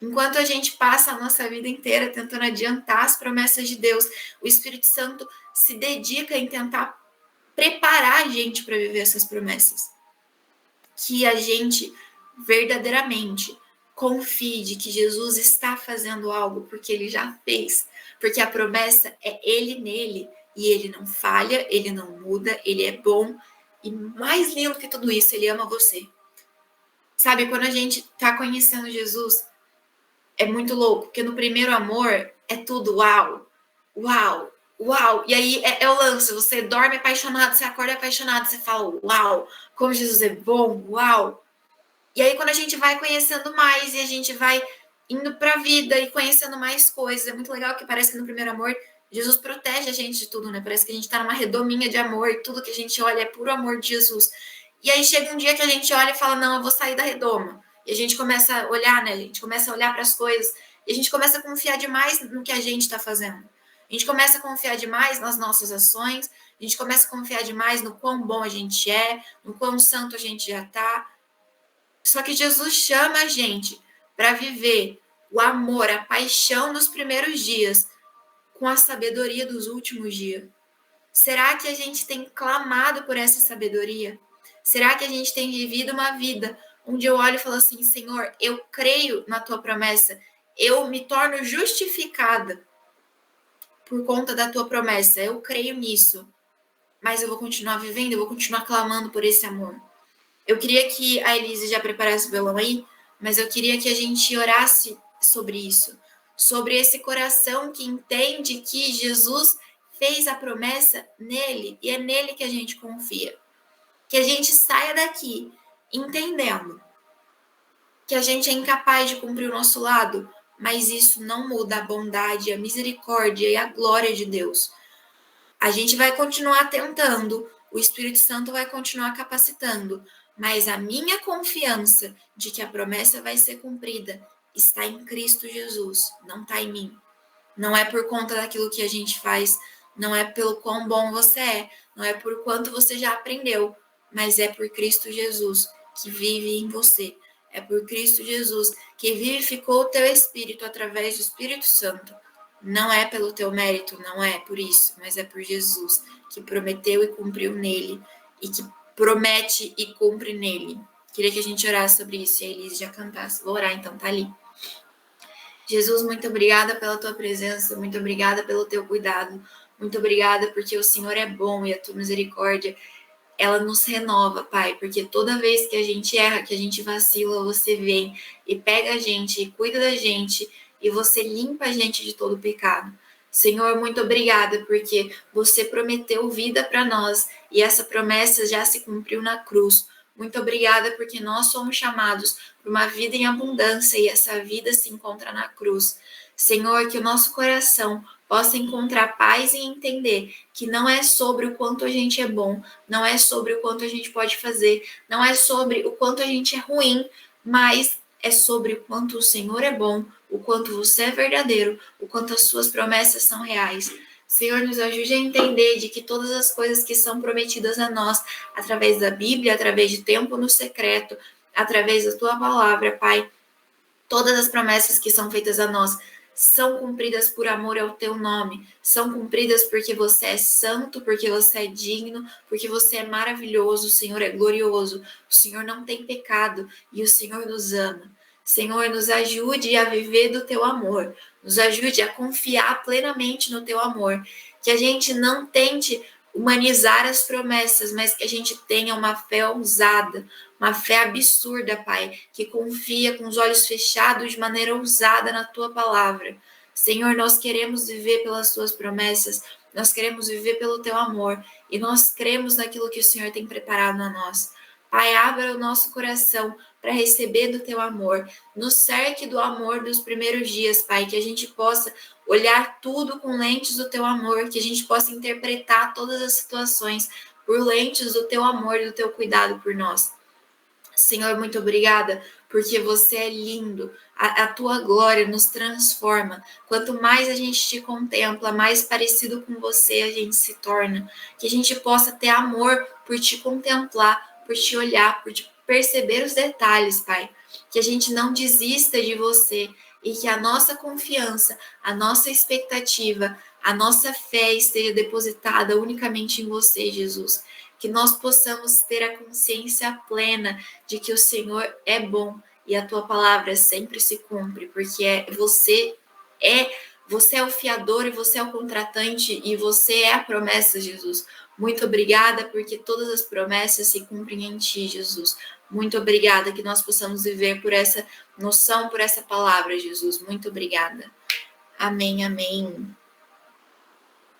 Enquanto a gente passa a nossa vida inteira tentando adiantar as promessas de Deus, o Espírito Santo se dedica em tentar preparar a gente para viver essas promessas. Que a gente verdadeiramente confie de que Jesus está fazendo algo porque ele já fez, porque a promessa é ele nele e ele não falha, ele não muda, ele é bom e mais lindo que tudo isso, ele ama você. Sabe, quando a gente tá conhecendo Jesus, é muito louco, porque no primeiro amor é tudo uau, uau, uau. E aí é o lance, você dorme apaixonado, você acorda apaixonado, você fala uau, como Jesus é bom, uau. E aí quando a gente vai conhecendo mais e a gente vai indo pra vida e conhecendo mais coisas, é muito legal que parece que no primeiro amor Jesus protege a gente de tudo, né? Parece que a gente tá numa redominha de amor e tudo que a gente olha é puro amor de Jesus. E aí chega um dia que a gente olha e fala, não, eu vou sair da redoma. E a gente começa a olhar, né? A gente começa a olhar para as coisas e a gente começa a confiar demais no que a gente está fazendo. A gente começa a confiar demais nas nossas ações, a gente começa a confiar demais no quão bom a gente é, no quão santo a gente já tá. Só que Jesus chama a gente para viver o amor, a paixão dos primeiros dias, com a sabedoria dos últimos dias. Será que a gente tem clamado por essa sabedoria? Será que a gente tem vivido uma vida onde eu olho e falo assim, Senhor, eu creio na tua promessa, eu me torno justificada por conta da tua promessa, eu creio nisso, mas eu vou continuar vivendo, eu vou continuar clamando por esse amor. Eu queria que a Elise já preparasse o violão aí, mas eu queria que a gente orasse sobre isso, sobre esse coração que entende que Jesus fez a promessa nele e é nele que a gente confia. Que a gente saia daqui entendendo que a gente é incapaz de cumprir o nosso lado, mas isso não muda a bondade, a misericórdia e a glória de Deus. A gente vai continuar tentando, o Espírito Santo vai continuar capacitando, mas a minha confiança de que a promessa vai ser cumprida está em Cristo Jesus, não está em mim. Não é por conta daquilo que a gente faz, não é pelo quão bom você é, não é por quanto você já aprendeu, mas é por Cristo Jesus que vive em você. É por Cristo Jesus que vivificou o teu espírito através do Espírito Santo. Não é pelo teu mérito, não é por isso, mas é por Jesus que prometeu e cumpriu nele e que promete e cumpre nele. Queria que a gente orasse sobre isso e a Elise já cantasse. Vou orar então, tá ali. Jesus, muito obrigada pela tua presença, muito obrigada pelo teu cuidado, muito obrigada porque o Senhor é bom e a tua misericórdia, ela nos renova, Pai, porque toda vez que a gente erra, que a gente vacila, você vem e pega a gente e cuida da gente e você limpa a gente de todo pecado. Senhor, muito obrigada porque você prometeu vida para nós e essa promessa já se cumpriu na cruz. Muito obrigada porque nós somos chamados para uma vida em abundância e essa vida se encontra na cruz. Senhor, que o nosso coração possa encontrar paz e entender que não é sobre o quanto a gente é bom, não é sobre o quanto a gente pode fazer, não é sobre o quanto a gente é ruim, mas é sobre o quanto o Senhor é bom, o quanto você é verdadeiro, o quanto as suas promessas são reais. Senhor, nos ajude a entender de que todas as coisas que são prometidas a nós, através da Bíblia, através de tempo no secreto, através da tua palavra, Pai, todas as promessas que são feitas a nós são cumpridas por amor ao teu nome, são cumpridas porque você é santo, porque você é digno, porque você é maravilhoso, o Senhor é glorioso, o Senhor não tem pecado e o Senhor nos ama. Senhor, nos ajude a viver do teu amor, nos ajude a confiar plenamente no teu amor, que a gente não tente humanizar as promessas, mas que a gente tenha uma fé ousada, uma fé absurda, Pai, que confia com os olhos fechados de maneira ousada na tua palavra. Senhor, nós queremos viver pelas tuas promessas, nós queremos viver pelo teu amor e nós cremos naquilo que o Senhor tem preparado a nós. Pai, abra o nosso coração para receber do teu amor. Nos cerque do amor dos primeiros dias, Pai, que a gente possa olhar tudo com lentes do teu amor, que a gente possa interpretar todas as situações por lentes do teu amor e do teu cuidado por nós. Senhor, muito obrigada, porque você é lindo, a tua glória nos transforma. Quanto mais a gente te contempla, mais parecido com você a gente se torna. Que a gente possa ter amor por te contemplar, por te olhar, por te perceber os detalhes, Pai. Que a gente não desista de você e que a nossa confiança, a nossa expectativa, a nossa fé esteja depositada unicamente em você, Jesus. Que nós possamos ter a consciência plena de que o Senhor é bom e a tua palavra sempre se cumpre, porque você é o fiador e você é o contratante e você é a promessa, Jesus. Muito obrigada, porque todas as promessas se cumprem em ti, Jesus. Muito obrigada, que nós possamos viver por essa noção, por essa palavra, Jesus. Muito obrigada. Amém, amém.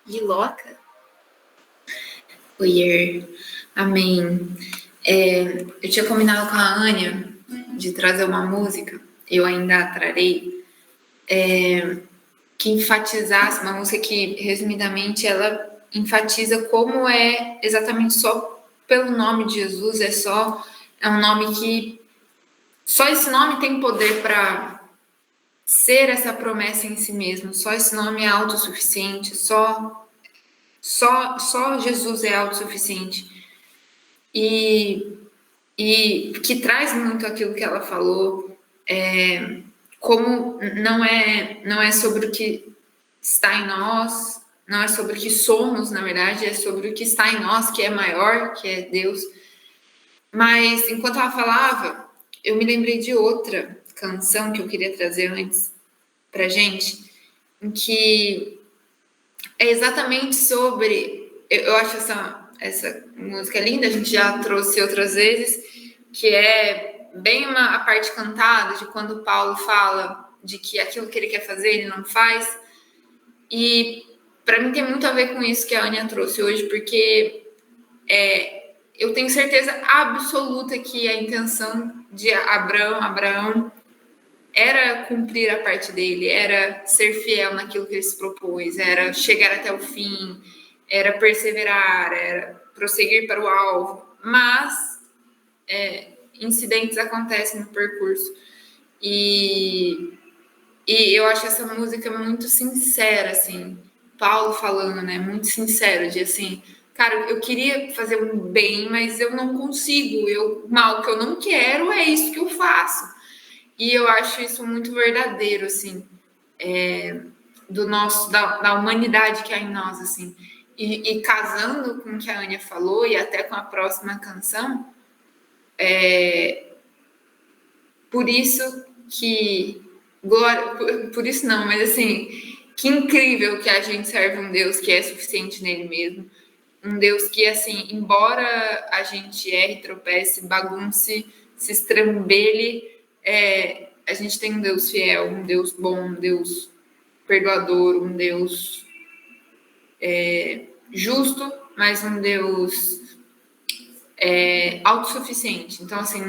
Liloca? Oiê, amém. Eu tinha combinado com a Ania de trazer uma música, eu ainda trarei, que enfatizasse, uma música que, resumidamente, ela enfatiza como é exatamente só pelo nome de Jesus, é um nome que, só esse nome tem poder para ser essa promessa em si mesmo, só esse nome é autossuficiente, só Jesus é autossuficiente. E que traz muito aquilo que ela falou, como não é sobre o que está em nós, não é sobre o que somos, na verdade, é sobre o que está em nós, que é maior, que é Deus. Mas, enquanto ela falava, eu me lembrei de outra canção que eu queria trazer antes pra gente, em que é exatamente sobre... Eu acho essa música linda, a gente já trouxe outras vezes, que é bem a parte cantada de quando Paulo fala de que aquilo que ele quer fazer, ele não faz. E para mim tem muito a ver com isso que a Ania trouxe hoje, porque eu tenho certeza absoluta que a intenção de Abraão era cumprir a parte dele, era ser fiel naquilo que ele se propôs, era chegar até o fim, era perseverar, era prosseguir para o alvo. Mas incidentes acontecem no percurso. E eu acho essa música muito sincera, assim, Paulo falando, né, muito sincero, de assim, cara, eu queria fazer um bem, mas eu não consigo, o mal que eu não quero é isso que eu faço. E eu acho isso muito verdadeiro, assim, da humanidade que há em nós, assim. E casando com o que a Ania falou, e até com a próxima canção, por isso que glória, por isso não, mas assim, que incrível que a gente serve um Deus que é suficiente nele mesmo, um Deus que, assim, embora a gente erre, tropece, bagunce, se estrambelhe, a gente tem um Deus fiel, um Deus bom, um Deus perdoador, um Deus justo, mas um Deus autossuficiente. Então, assim,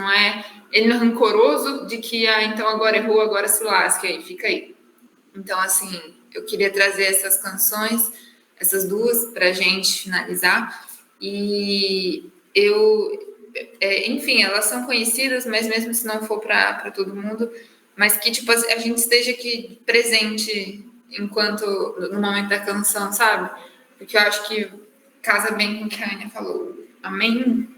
ele não é rancoroso de que, então agora errou, agora se lasque, aí fica aí. Então, assim, eu queria trazer essas canções, essas duas, pra gente finalizar. E enfim, elas são conhecidas, mas mesmo se não for para todo mundo, mas que, tipo, a gente esteja aqui presente no momento da canção, sabe? Porque eu acho que casa bem com o que a Ania falou. Amém?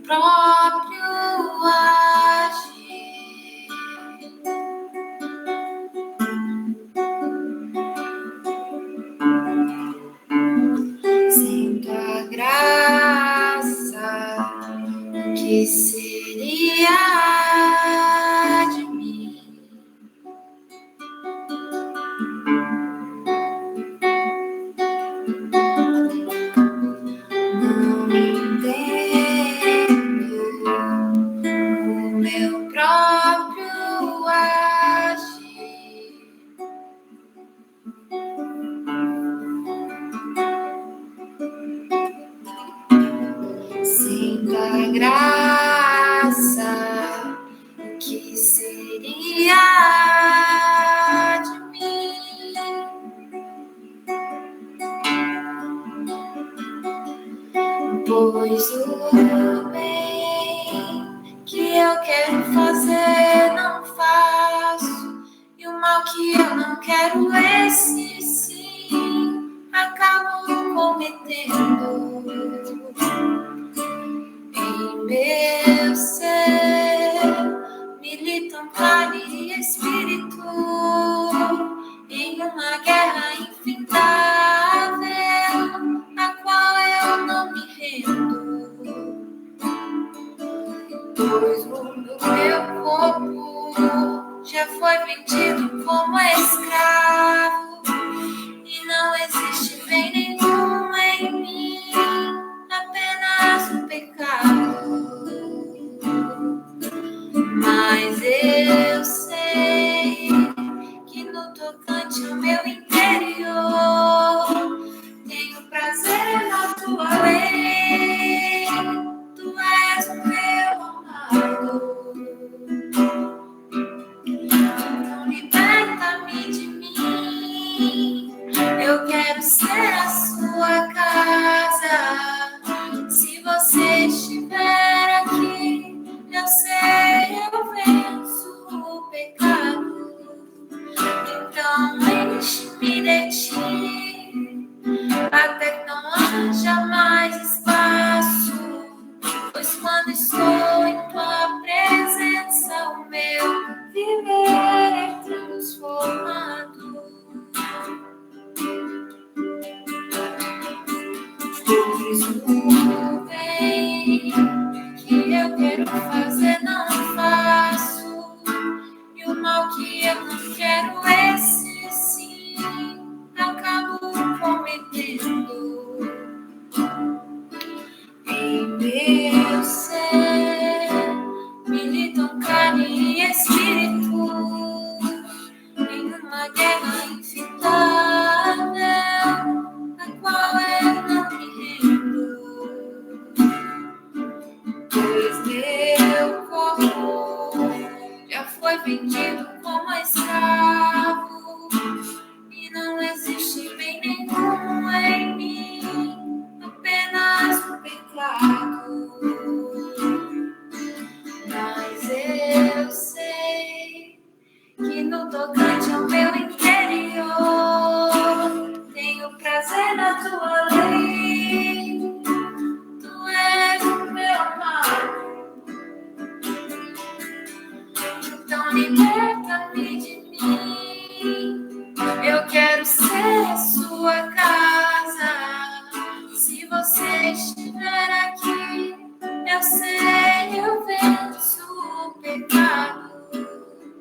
Próprio ar. que seria de mim? Não entendo o meu próprio agir. Sinto a graça, o que seria de mim? Pois o bem que eu quero fazer não faço, e o mal que eu não quero, esse sim, acabo cometendo. Em meu ser militam carne e espírito, em uma guerra infindável, a qual eu não me rendo. Pois o meu corpo já foi vendido como escravo, e não existe bem nenhum em mim, apenas o pecado. Mas eu sei que no tocante ao meu interior tenho prazer na tua lei. Tu és o meu amado. Então liberta-me de mim. Eu quero ser a sua casa. Se você estiver aqui, eu sei, eu venço o pecado. Então enche-me de ti, até que não haja mais espaço. Pois quando estou em tua presença, o meu viver é transformado. Pois o bem que eu quero fazer não faço, e o mal que eu não quero, esse sim, acabo cometendo. Em meu ser militam carne e espírito, em uma guerra infindável, a qual eu não me rendo. Pois meu corpo já foi vendido como escravo, e não existe bem nenhum em mim, apenas o pecado. Mas eu sei que no tocante ao meu interior tenho prazer na tua lei. Tu és o meu amado. Então liberta-me de mim. Eu quero ser a sua casa. Se você estiver aqui, eu sei, eu venço o pecado.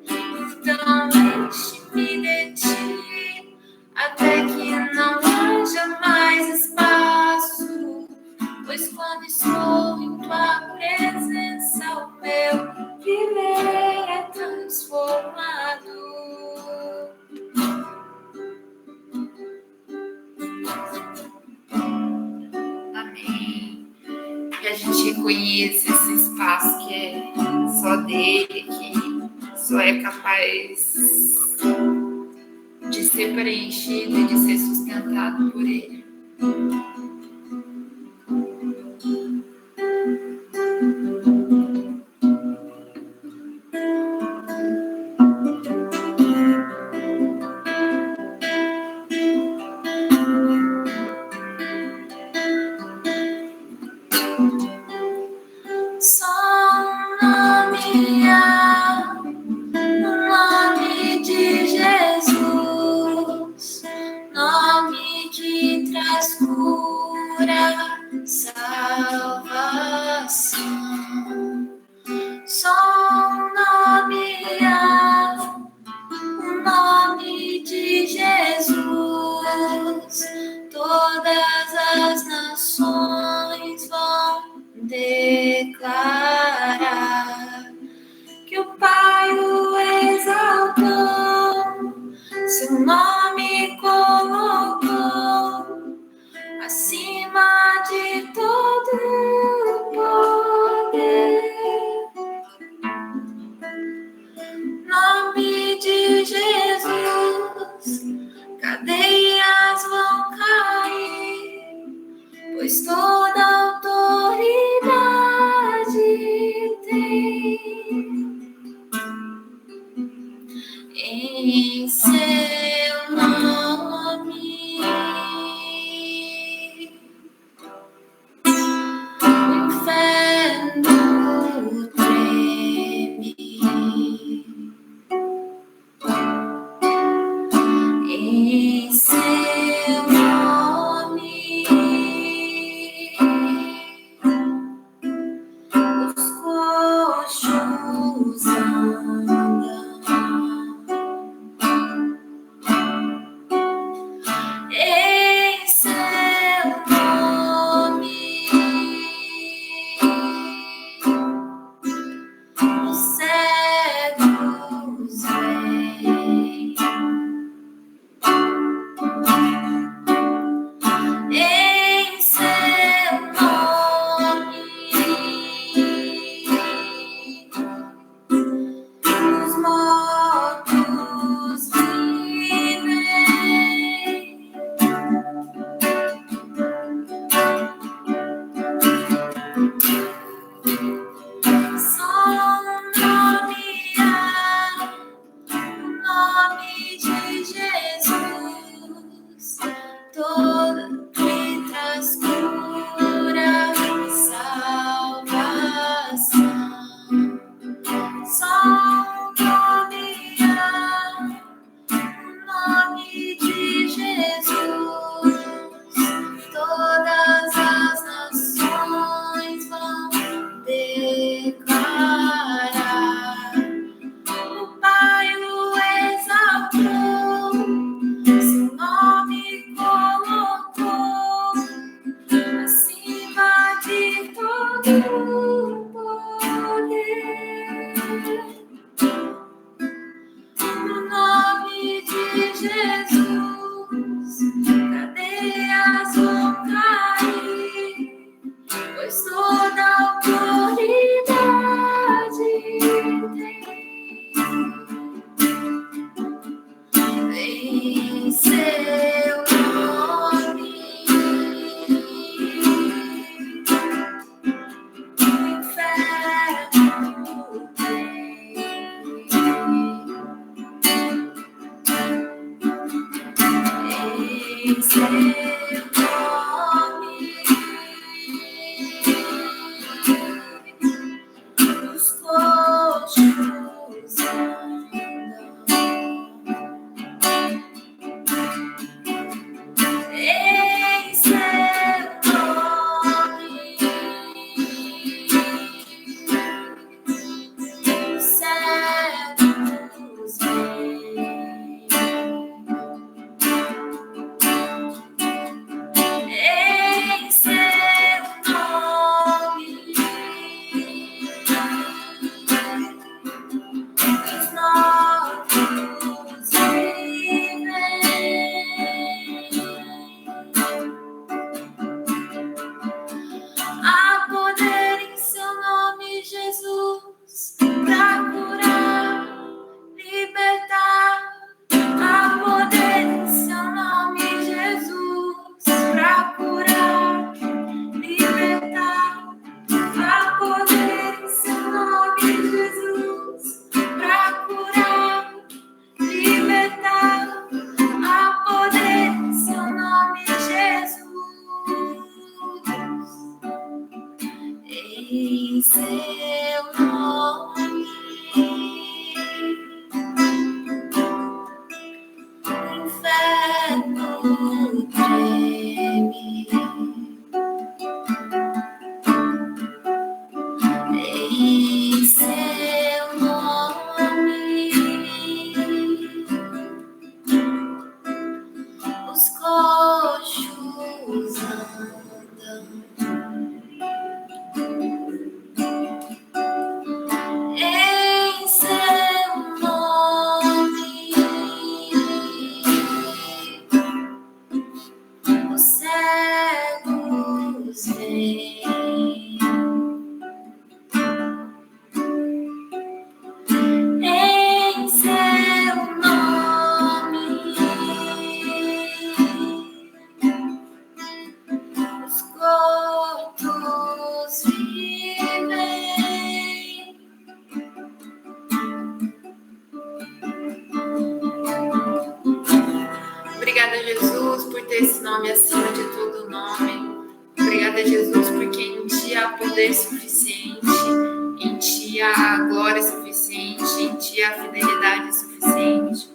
Então enche-me de ti, até que não haja mais espaço. Pois quando estou em tua presença, o meu viver é transformado. Amém. Que a gente reconheça esse espaço que é só dele, que só é capaz de ser preenchido e de ser sustentado por ele. Só um nome há, o nome de Jesus, nome que traz cura. declarar que o Pai o exaltou, seu nome colocou acima de todo poder. Nome de Jesus, cadeias vão cair, pois toda autoridade tem em seu nome. O inferno treme em seu nome. Os coxos andam em seu nome. Os cegos veem em seu nome. Os mortos vivem só um nome há, o nome de Jesus, todo que traz cura e salvação. Só um nome há, o nome de Jesus, todas as nações vão declarar. O Pai o exaltou, seu nome colocou acima de todo poder. No nome de Jesus, cadeias vão cair, pois toda autoridade tem em seu nome. O inferno tem em seu nome. Os coxos andam em seu nome. Os cegos veem em seu nome. Os mortos vivem há poder em seu nome, Jesus, pra curar, libertar. Há poder em seu nome, Jesus, pra curar, libertar. Há poder em seu nome, Jesus, pra curar, libertar. Há poder em seu nome, Jesus, em seu nome. O inferno treme em seu nome. Os coxos andam Ti a glória suficiente, em Ti a fidelidade suficiente.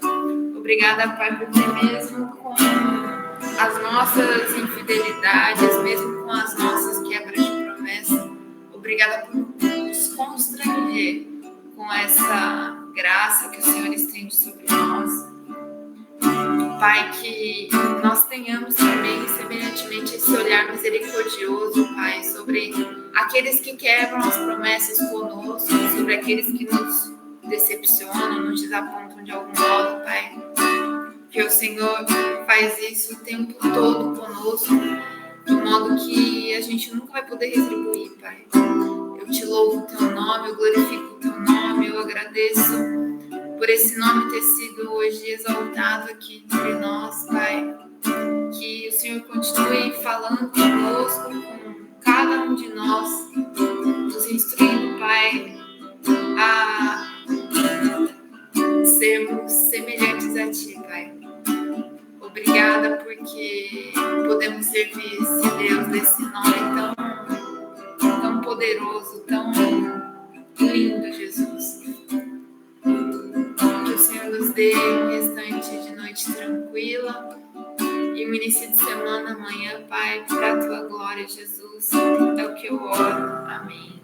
Obrigada, Pai, porque mesmo com as nossas infidelidades, mesmo com as nossas quebras de promessa, obrigada por nos constranger com essa graça que o Senhor estende sobre nós. Pai, que nós tenhamos também, semelhantemente, esse olhar misericordioso, Pai, sobre aqueles que quebram as promessas conosco, sobre aqueles que nos decepcionam, nos desapontam de algum modo, Pai. Que o Senhor faz isso o tempo todo conosco, de modo que a gente nunca vai poder retribuir, Pai. Eu te louvo o Teu nome, eu glorifico o Teu nome, eu agradeço por esse nome ter sido hoje exaltado aqui entre nós, Pai. Que o Senhor continue falando conosco, com cada um de nós, nos instruindo, Pai, a sermos semelhantes a Ti, Pai. Obrigada porque podemos servir esse Deus desse nome tão poderoso, tão lindo, Jesus. Que o Senhor nos dê um restante de noite tranquila e um início de semana amanhã, Pai, para a Tua glória, Jesus. É o que eu oro. Amém.